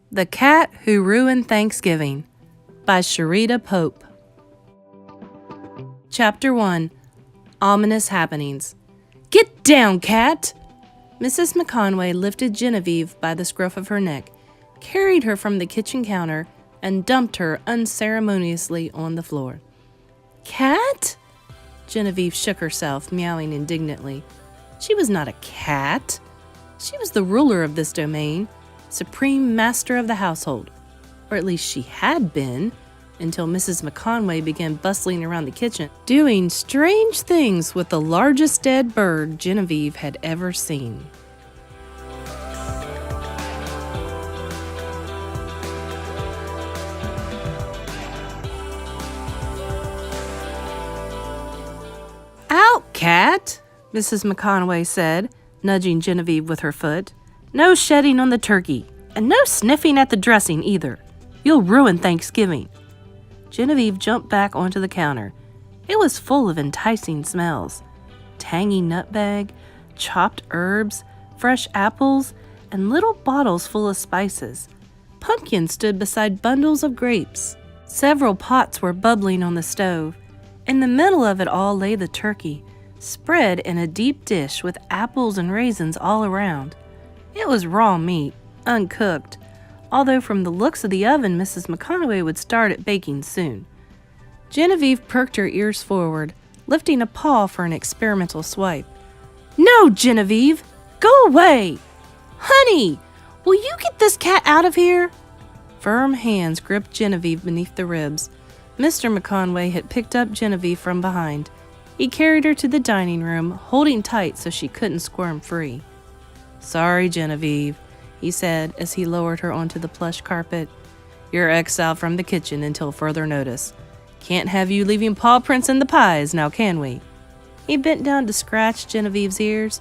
The Cat Who Ruined Thanksgiving by Sharita Pope. Chapter 1. Ominous Happenings. Get down, cat! Mrs. McConway lifted Genevieve by the scruff of her neck, carried her from the kitchen counter, and dumped her unceremoniously on the floor. Cat? Genevieve shook herself, meowing indignantly. She was not a cat. She was the ruler of this domain, supreme master of the household. Or at least she had been, until Mrs. McConway began bustling around the kitchen, doing strange things with the largest dead bird Genevieve had ever seen. Out, cat, Mrs. McConway said, nudging Genevieve with her foot. No shedding on the turkey, and no sniffing at the dressing either. You'll ruin Thanksgiving. Genevieve jumped back onto the counter. It was full of enticing smells. Tangy nutmeg, chopped herbs, fresh apples, and little bottles full of spices. Pumpkins stood beside bundles of grapes. Several pots were bubbling on the stove. In the middle of it all lay the turkey, spread in a deep dish with apples and raisins all around. It was raw meat, uncooked, although from the looks of the oven, Mrs. McConway would start it baking soon. Genevieve perked her ears forward, lifting a paw for an experimental swipe. No, Genevieve! Go away! Honey! Will you get this cat out of here? Firm hands gripped Genevieve beneath the ribs. Mr. McConway had picked up Genevieve from behind. He carried her to the dining room, holding tight so she couldn't squirm free. Sorry, Genevieve, he said as he lowered her onto the plush carpet. You're exiled from the kitchen until further notice. Can't have you leaving paw prints in the pies, now can we? He bent down to scratch Genevieve's ears,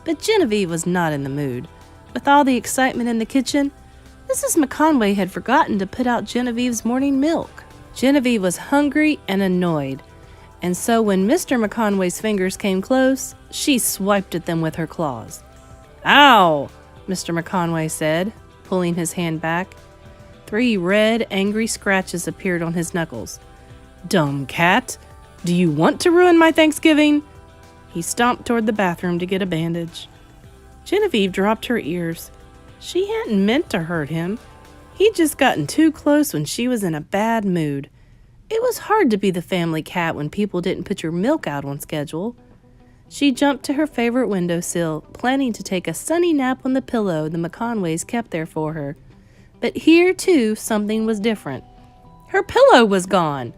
but Genevieve was not in the mood. With all the excitement in the kitchen, Mrs. McConway had forgotten to put out Genevieve's morning milk. Genevieve was hungry and annoyed, and so when Mr. McConway's fingers came close, she swiped at them with her claws. Ow! Mr. McConway said, pulling his hand back. 3 red, angry scratches appeared on his knuckles. Dumb cat! Do you want to ruin my Thanksgiving? He stomped toward the bathroom to get a bandage. Genevieve dropped her ears. She hadn't meant to hurt him. He'd just gotten too close when she was in a bad mood. It was hard to be the family cat when people didn't put your milk out on schedule. She jumped to her favorite windowsill, planning to take a sunny nap on the pillow the McConways kept there for her. But here, too, something was different. Her pillow was gone.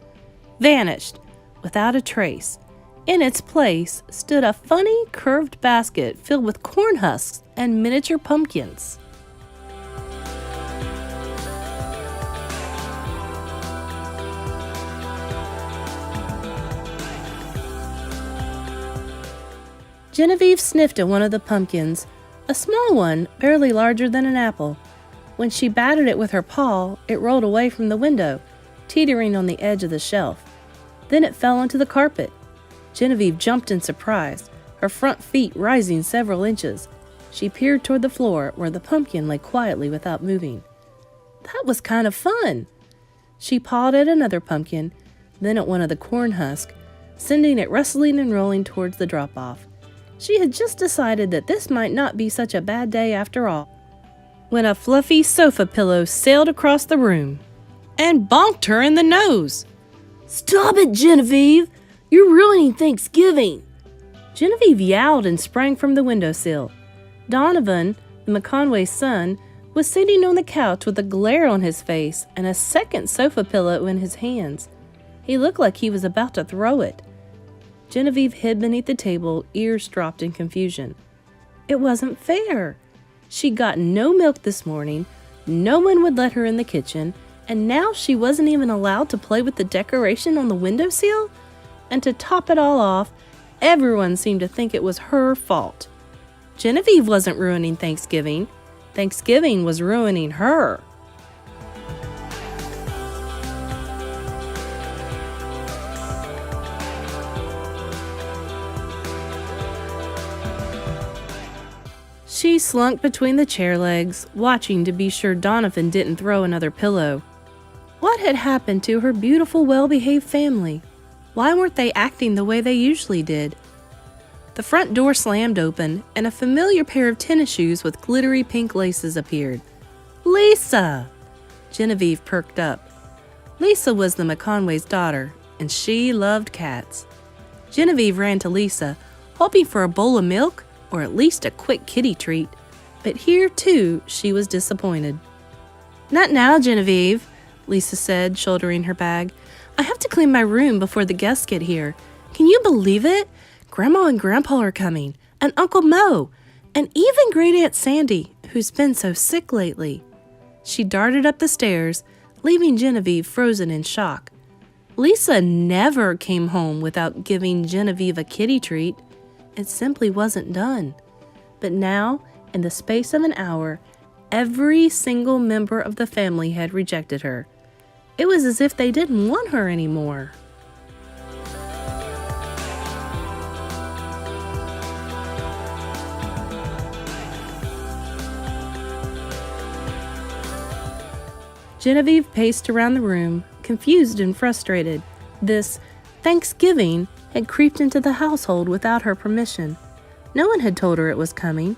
Vanished, without a trace. In its place stood a funny, curved basket filled with corn husks and miniature pumpkins. Genevieve sniffed at one of the pumpkins, a small one, barely larger than an apple. When she batted it with her paw, it rolled away from the window, teetering on the edge of the shelf. Then it fell onto the carpet. Genevieve jumped in surprise, her front feet rising several inches. She peered toward the floor, where the pumpkin lay quietly without moving. That was kind of fun. She pawed at another pumpkin, then at one of the corn husks, sending it rustling and rolling towards the drop-off. She had just decided that this might not be such a bad day after all, when a fluffy sofa pillow sailed across the room and bonked her in the nose. Stop it, Genevieve! You're ruining Thanksgiving! Genevieve yowled and sprang from the windowsill. Donovan, the McConway's son, was sitting on the couch with a glare on his face and a second sofa pillow in his hands. He looked like he was about to throw it. Genevieve hid beneath the table, ears dropped in confusion. It wasn't fair. She'd gotten no milk this morning, no one would let her in the kitchen, and now she wasn't even allowed to play with the decoration on the windowsill? And to top it all off, everyone seemed to think it was her fault. Genevieve wasn't ruining Thanksgiving. Thanksgiving was ruining her. She slunk between the chair legs, watching to be sure Donovan didn't throw another pillow. What had happened to her beautiful, well-behaved family? Why weren't they acting the way they usually did? The front door slammed open, and a familiar pair of tennis shoes with glittery pink laces appeared. Lisa! Genevieve perked up. Lisa was the McConways' daughter, and she loved cats. Genevieve ran to Lisa, hoping for a bowl of milk or at least a quick kitty treat. But here, too, she was disappointed. Not now, Genevieve, Lisa said, shouldering her bag. I have to clean my room before the guests get here. Can you believe it? Grandma and Grandpa are coming, and Uncle Mo, and even Great Aunt Sandy, who's been so sick lately. She darted up the stairs, leaving Genevieve frozen in shock. Lisa never came home without giving Genevieve a kitty treat. It simply wasn't done. But now, in the space of an hour, every single member of the family had rejected her. It was as if they didn't want her anymore. Genevieve paced around the room, confused and frustrated. This Thanksgiving had creeped into the household without her permission. No one had told her it was coming.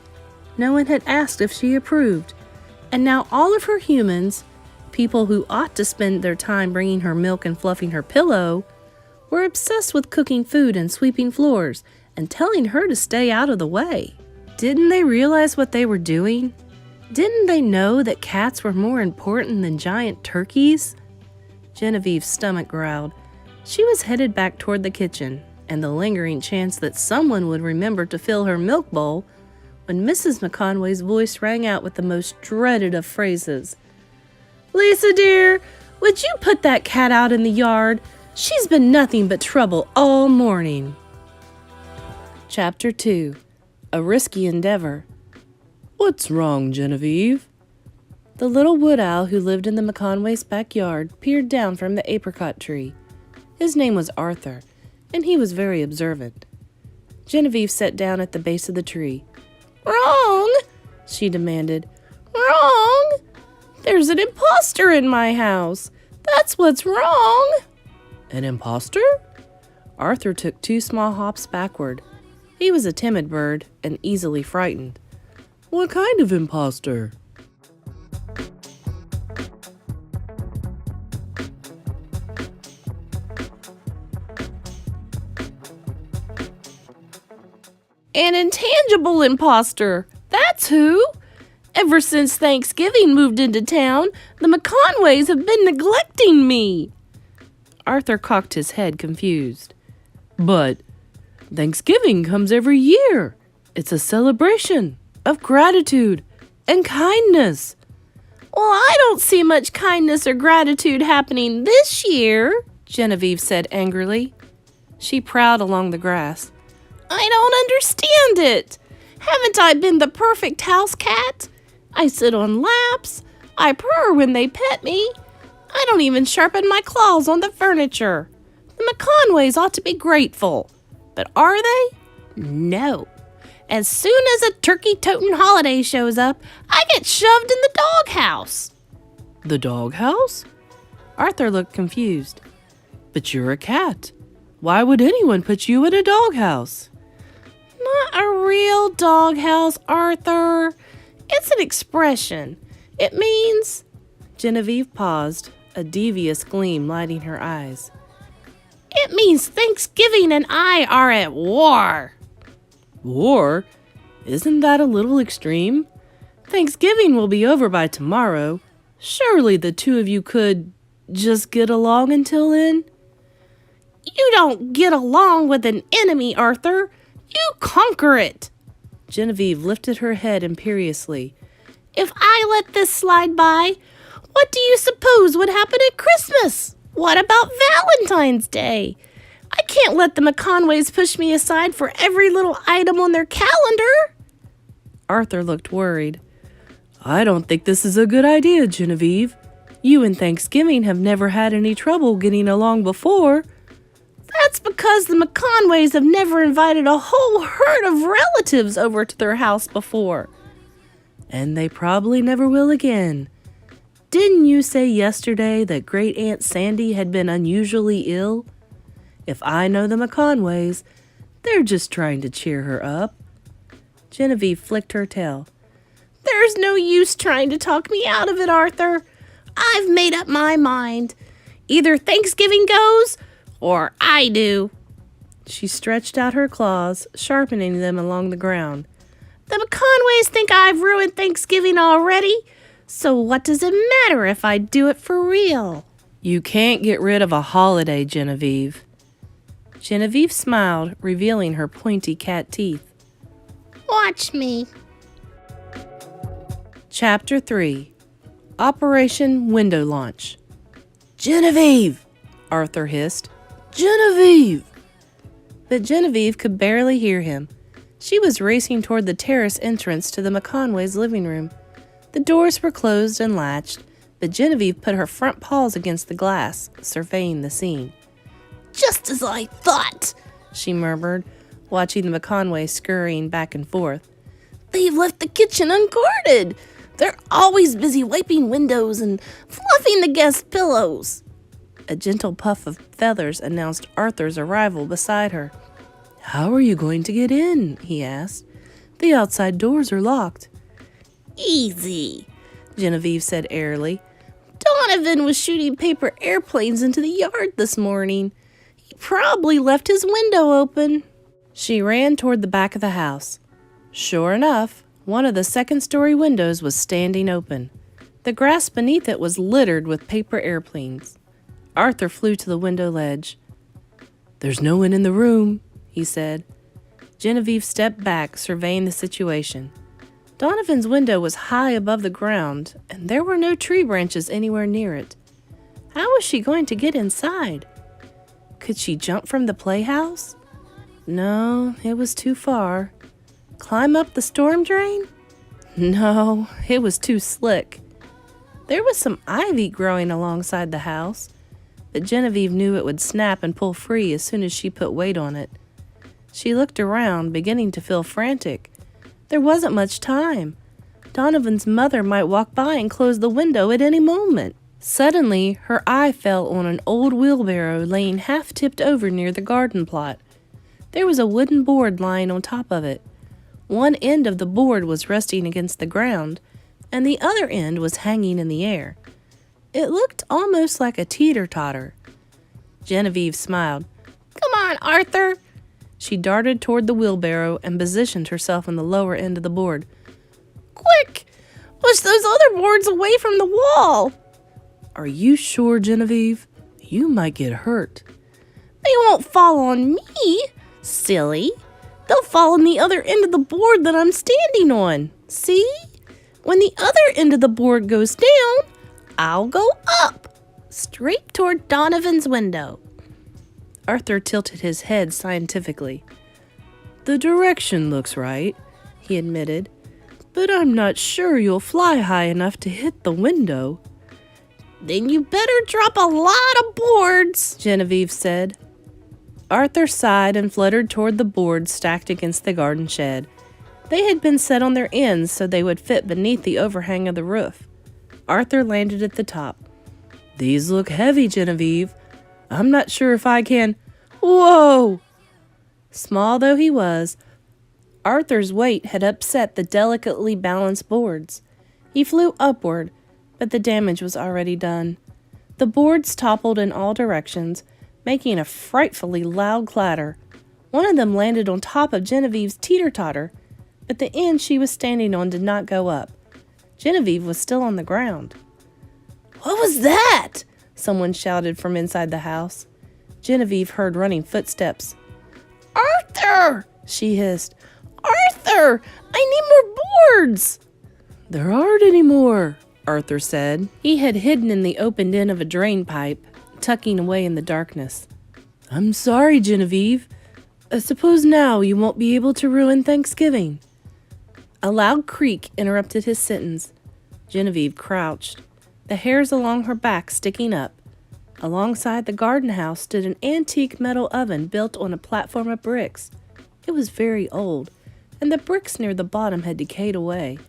No one had asked if she approved. And now all of her humans, people who ought to spend their time bringing her milk and fluffing her pillow, were obsessed with cooking food and sweeping floors and telling her to stay out of the way. Didn't they realize what they were doing? Didn't they know that cats were more important than giant turkeys? Genevieve's stomach growled. She was headed back toward the kitchen, and the lingering chance that someone would remember to fill her milk bowl, when Mrs. McConway's voice rang out with the most dreaded of phrases. Lisa, dear, would you put that cat out in the yard? She's been nothing but trouble all morning. Chapter 2. A Risky Endeavor. What's wrong, Genevieve? The little wood owl who lived in the McConways' backyard peered down from the apricot tree. His name was Arthur, and he was very observant. Genevieve sat down at the base of the tree. Wrong, she demanded. Wrong? There's an imposter in my house. That's what's wrong. An imposter? Arthur took 2 small hops backward. He was a timid bird and easily frightened. What kind of imposter? An intangible imposter. That's who. Ever since Thanksgiving moved into town, the McConways have been neglecting me. Arthur cocked his head, confused. But Thanksgiving comes every year. It's a celebration of gratitude and kindness. Well, I don't see much kindness or gratitude happening this year, Genevieve said angrily. She prowled along the grass. I don't understand it. Haven't I been the perfect house cat? I sit on laps. I purr when they pet me. I don't even sharpen my claws on the furniture. The McConways ought to be grateful. But are they? No. As soon as a turkey-toting holiday shows up, I get shoved in the doghouse. The doghouse? Arthur looked confused. But you're a cat. Why would anyone put you in a doghouse? Not a real doghouse, Arthur. It's an expression. It means... Genevieve paused, a devious gleam lighting her eyes. It means Thanksgiving and I are at war. War? Isn't that a little extreme? Thanksgiving will be over by tomorrow. Surely the two of you could just get along until then? You don't get along with an enemy, Arthur. You conquer it. Genevieve lifted her head imperiously. If I let this slide by, what do you suppose would happen at Christmas? What about Valentine's Day? I can't let the McConways push me aside for every little item on their calendar. Arthur looked worried. I don't think this is a good idea, Genevieve. You and Thanksgiving have never had any trouble getting along before. That's because the McConways have never invited a whole herd of relatives over to their house before. And they probably never will again. Didn't you say yesterday that Great Aunt Sandy had been unusually ill? If I know the McConways, they're just trying to cheer her up." Genevieve flicked her tail. "There's no use trying to talk me out of it, Arthur. I've made up my mind. Either Thanksgiving goes, or I do." She stretched out her claws, sharpening them along the ground. "The McConways think I've ruined Thanksgiving already, so what does it matter if I do it for real?" "You can't get rid of a holiday, Genevieve." Genevieve smiled, revealing her pointy cat teeth. "Watch me." Chapter 3. Operation Window Launch. "Genevieve!" Arthur hissed. "Genevieve!" But Genevieve could barely hear him. She was racing toward the terrace entrance to the McConways' living room. The doors were closed and latched, but Genevieve put her front paws against the glass, surveying the scene. "Just as I thought," she murmured, watching the McConways scurrying back and forth. "They've left the kitchen unguarded. They're always busy wiping windows and fluffing the guest pillows." A gentle puff of feathers announced Arthur's arrival beside her. "How are you going to get in?" he asked. "The outside doors are locked." "Easy," Genevieve said airily. "Donovan was shooting paper airplanes into the yard this morning. He probably left his window open." She ran toward the back of the house. Sure enough, one of the second-story windows was standing open. The grass beneath it was littered with paper airplanes. Arthur flew to the window ledge. "There's no one in the room," he said. Genevieve stepped back, surveying the situation. Donovan's window was high above the ground, and there were no tree branches anywhere near it. How was she going to get inside? Could she jump from the playhouse? No, it was too far. Climb up the storm drain? No, it was too slick. There was some ivy growing alongside the house, but Genevieve knew it would snap and pull free as soon as she put weight on it. She looked around, beginning to feel frantic. There wasn't much time. Donovan's mother might walk by and close the window at any moment. Suddenly, her eye fell on an old wheelbarrow laying half-tipped over near the garden plot. There was a wooden board lying on top of it. One end of the board was resting against the ground, and the other end was hanging in the air. It looked almost like a teeter-totter. Genevieve smiled. "Come on, Arthur." She darted toward the wheelbarrow and positioned herself on the lower end of the board. "Quick! Push those other boards away from the wall." "Are you sure, Genevieve? You might get hurt." "They won't fall on me, silly. They'll fall on the other end of the board that I'm standing on. See? When the other end of the board goes down, I'll go up, straight toward Donovan's window." Arthur tilted his head scientifically. "The direction looks right," he admitted, "but I'm not sure you'll fly high enough to hit the window." "Then you better drop a lot of boards," Genevieve said. Arthur sighed and fluttered toward the boards stacked against the garden shed. They had been set on their ends so they would fit beneath the overhang of the roof. Arthur landed at the top. "These look heavy, Genevieve. I'm not sure if I can—" Whoa! Small though he was, Arthur's weight had upset the delicately balanced boards. He flew upward, but the damage was already done. The boards toppled in all directions, making a frightfully loud clatter. One of them landed on top of Genevieve's teeter-totter, but the end she was standing on did not go up. Genevieve was still on the ground. "What was that?" someone shouted from inside the house. Genevieve heard running footsteps. "Arthur!" she hissed. "Arthur! I need more boards!" "There aren't any more," Arthur said. He had hidden in the opened end of a drain pipe, tucking away in the darkness. "I'm sorry, Genevieve. I suppose now you won't be able to ruin Thanksgiving." A loud creak interrupted his sentence. Genevieve crouched, the hairs along her back sticking up. Alongside the garden house stood an antique metal oven built on a platform of bricks. It was very old, and the bricks near the bottom had decayed away.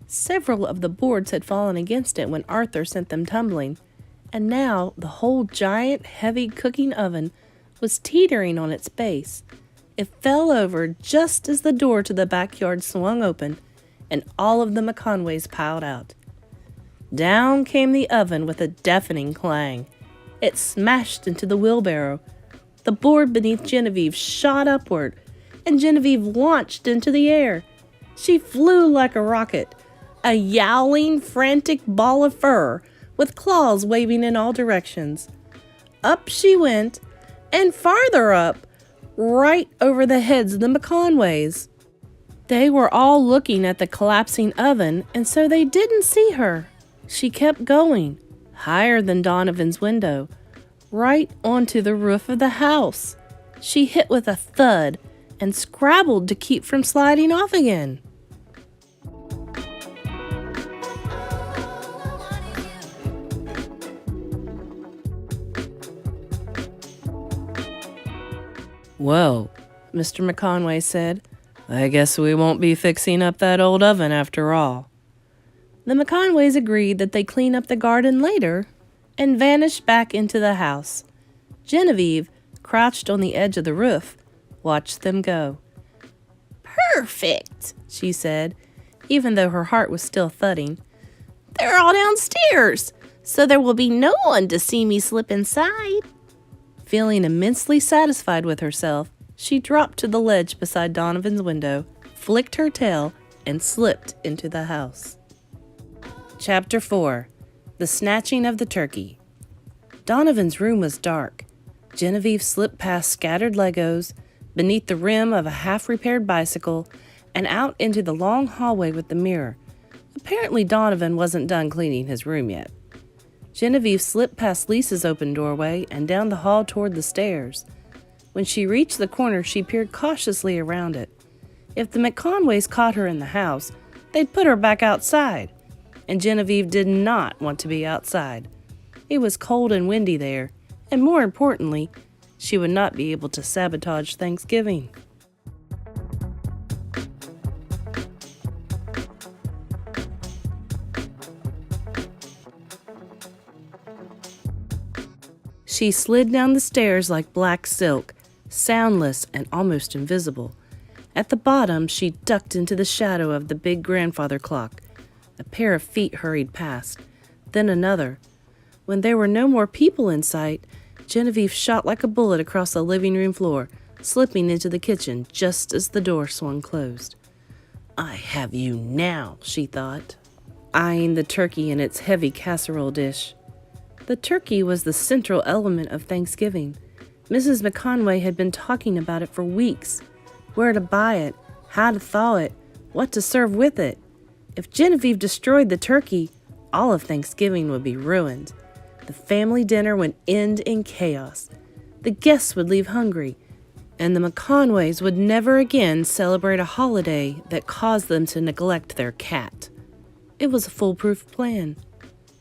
Several of the boards had fallen against it when Arthur sent them tumbling, and now the whole giant, heavy cooking oven was teetering on its base. It fell over just as the door to the backyard swung open, and all of the McConways piled out. Down came the oven with a deafening clang. It smashed into the wheelbarrow. The board beneath Genevieve shot upward, and Genevieve launched into the air. She flew like a rocket, a yowling, frantic ball of fur with claws waving in all directions. Up she went, and farther up, right over the heads of the McConways. They were all looking at the collapsing oven, and so they didn't see her. She kept going, higher than Donovan's window, right onto the roof of the house. She hit with a thud and scrabbled to keep from sliding off again. "Well," Mr. McConway said, "I guess we won't be fixing up that old oven after all." The McConways agreed that they'd clean up the garden later and vanished back into the house. Genevieve, crouched on the edge of the roof, watched them go. "Perfect," she said, even though her heart was still thudding. "They're all downstairs, so there will be no one to see me slip inside." Feeling immensely satisfied with herself, she dropped to the ledge beside Donovan's window, flicked her tail, and slipped into the house. Chapter 4. The Snatching of the Turkey. Donovan's room was dark. Genevieve slipped past scattered Legos, beneath the rim of a half-repaired bicycle, and out into the long hallway with the mirror. Apparently Donovan wasn't done cleaning his room yet. Genevieve slipped past Lisa's open doorway and down the hall toward the stairs. When she reached the corner, she peered cautiously around it. If the McConways caught her in the house, they'd put her back outside. And Genevieve did not want to be outside. It was cold and windy there, and more importantly, she would not be able to sabotage Thanksgiving. She slid down the stairs like black silk, soundless and almost invisible. At the bottom, she ducked into the shadow of the big grandfather clock. A pair of feet hurried past, then another. When there were no more people in sight, Genevieve shot like a bullet across the living room floor, slipping into the kitchen just as the door swung closed. "I have you now," she thought, eyeing the turkey in its heavy casserole dish. The turkey was the central element of Thanksgiving. Mrs. McConway had been talking about it for weeks. Where to buy it, how to thaw it, what to serve with it. If Genevieve destroyed the turkey, all of Thanksgiving would be ruined. The family dinner would end in chaos. The guests would leave hungry, and the McConways would never again celebrate a holiday that caused them to neglect their cat. It was a foolproof plan.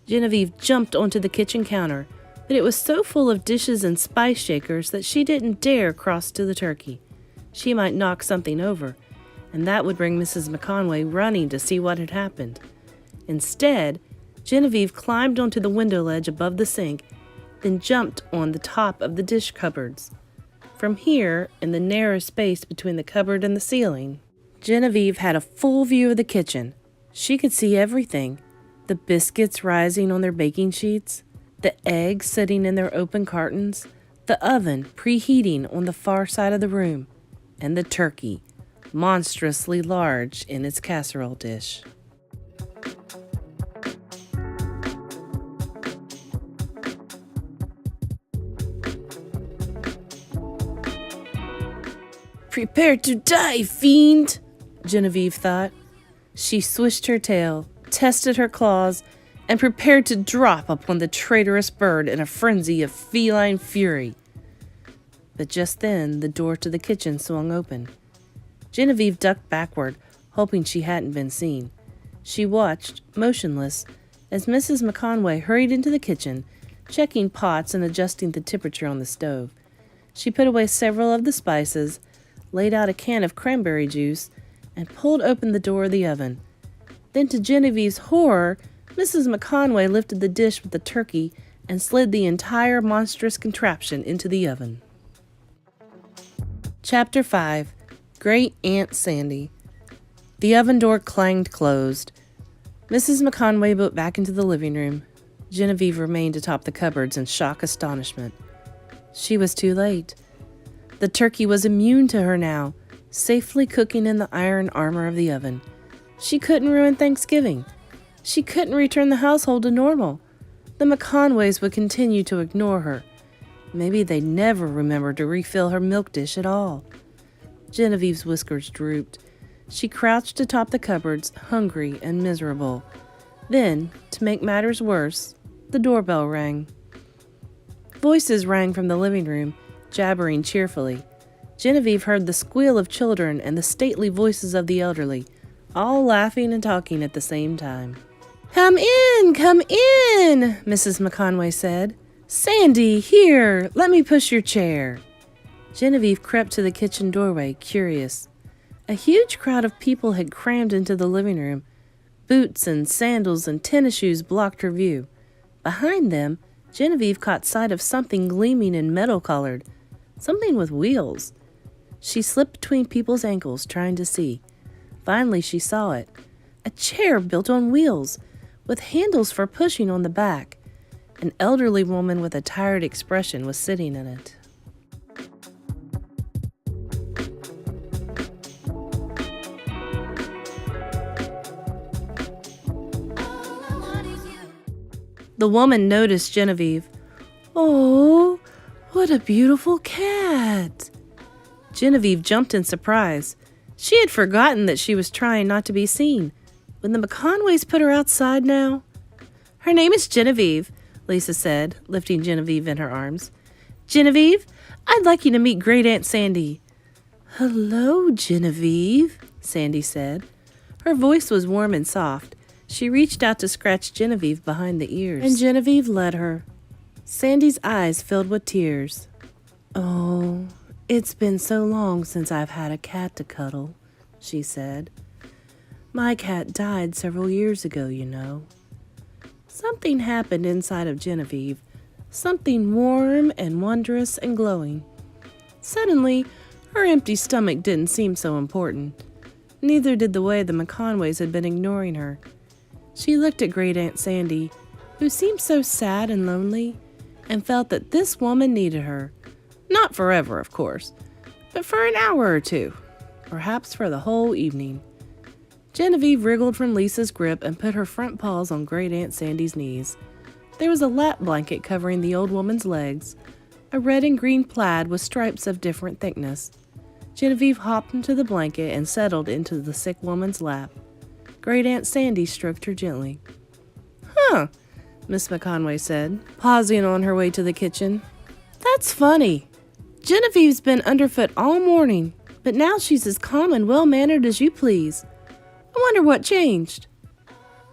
Genevieve jumped onto the kitchen counter, but it was so full of dishes and spice shakers that she didn't dare cross to the turkey. She might knock something over, and that would bring Mrs. McConway running to see what had happened. Instead, Genevieve climbed onto the window ledge above the sink, then jumped on the top of the dish cupboards. From here, in the narrow space between the cupboard and the ceiling, Genevieve had a full view of the kitchen. She could see everything. The biscuits rising on their baking sheets, the eggs sitting in their open cartons, the oven preheating on the far side of the room, and the turkey, monstrously large in its casserole dish. "Prepare to die, fiend," Genevieve thought. She swished her tail, tested her claws, and prepared to drop upon the traitorous bird in a frenzy of feline fury. But just then, the door to the kitchen swung open. Genevieve ducked backward, hoping she hadn't been seen. She watched, motionless, as Mrs. McConway hurried into the kitchen, checking pots and adjusting the temperature on the stove. She put away several of the spices, laid out a can of cranberry juice, and pulled open the door of the oven. Then to Genevieve's horror, Mrs. McConway lifted the dish with the turkey and slid the entire monstrous contraption into the oven. Chapter 5. Great Aunt Sandy. The oven door clanged closed. Mrs. McConway went back into the living room. Genevieve remained atop the cupboards in shock astonishment. She was too late. The turkey was immune to her now, safely cooking in the iron armor of the oven. She couldn't ruin Thanksgiving. She couldn't return the household to normal. The McConways would continue to ignore her. Maybe they'd never remember to refill her milk dish at all. Genevieve's whiskers drooped. She crouched atop the cupboards, hungry and miserable. Then, to make matters worse, the doorbell rang. Voices rang from the living room, jabbering cheerfully. Genevieve heard the squeal of children and the stately voices of the elderly, all laughing and talking at the same time. Come in, Mrs. McConway said. Sandy, here, let me push your chair. Genevieve crept to the kitchen doorway, curious. A huge crowd of people had crammed into the living room. Boots and sandals and tennis shoes blocked her view. Behind them, Genevieve caught sight of something gleaming and metal-colored, something with wheels. She slipped between people's ankles, trying to see. Finally, she saw it. A chair built on wheels, with handles for pushing on the back. An elderly woman with a tired expression was sitting in it. The woman noticed Genevieve. Oh, what a beautiful cat! Genevieve jumped in surprise. She had forgotten that she was trying not to be seen. Would the McConways put her outside now? Her name is Genevieve, Lisa said, lifting Genevieve in her arms. Genevieve, I'd like you to meet Great Aunt Sandy. Hello, Genevieve, Sandy said. Her voice was warm and soft. She reached out to scratch Genevieve behind the ears, and Genevieve led her. Sandy's eyes filled with tears. Oh, it's been so long since I've had a cat to cuddle, she said. My cat died several years ago, you know. Something happened inside of Genevieve, something warm and wondrous and glowing. Suddenly, her empty stomach didn't seem so important. Neither did the way the McConways had been ignoring her. She looked at Great Aunt Sandy, who seemed so sad and lonely, and felt that this woman needed her. Not forever, of course, but for an hour or two, perhaps for the whole evening. Genevieve wriggled from Lisa's grip and put her front paws on Great Aunt Sandy's knees. There was a lap blanket covering the old woman's legs, a red and green plaid with stripes of different thickness. Genevieve hopped into the blanket and settled into the sick woman's lap. Great Aunt Sandy stroked her gently. Huh, Miss McConway said, pausing on her way to the kitchen. That's funny. Genevieve's been underfoot all morning, but now she's as calm and well-mannered as you please. I wonder what changed.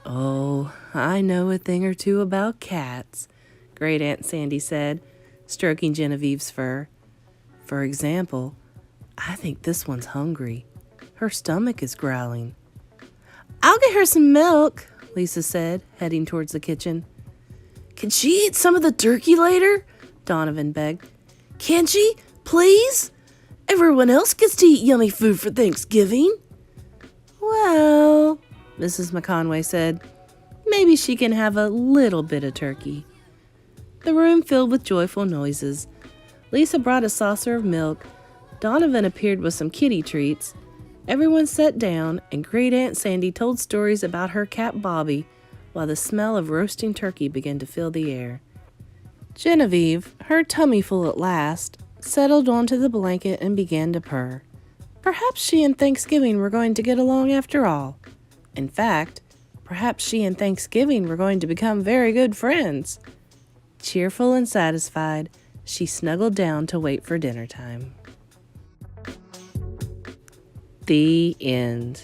Oh, I know a thing or two about cats, Great Aunt Sandy said, stroking Genevieve's fur. For example, I think this one's hungry. Her stomach is growling. I'll get her some milk, Lisa said, heading towards the kitchen. Can she eat some of the turkey later? Donovan begged. Can she? Please? Everyone else gets to eat yummy food for Thanksgiving. Well, Mrs. McConway said, maybe she can have a little bit of turkey. The room filled with joyful noises. Lisa brought a saucer of milk. Donovan appeared with some kitty treats. Everyone sat down, and Great Aunt Sandy told stories about her cat Bobby, while the smell of roasting turkey began to fill the air. Genevieve, her tummy full at last, settled onto the blanket and began to purr. Perhaps she and Thanksgiving were going to get along after all. In fact, perhaps she and Thanksgiving were going to become very good friends. Cheerful and satisfied, she snuggled down to wait for dinner time. The end.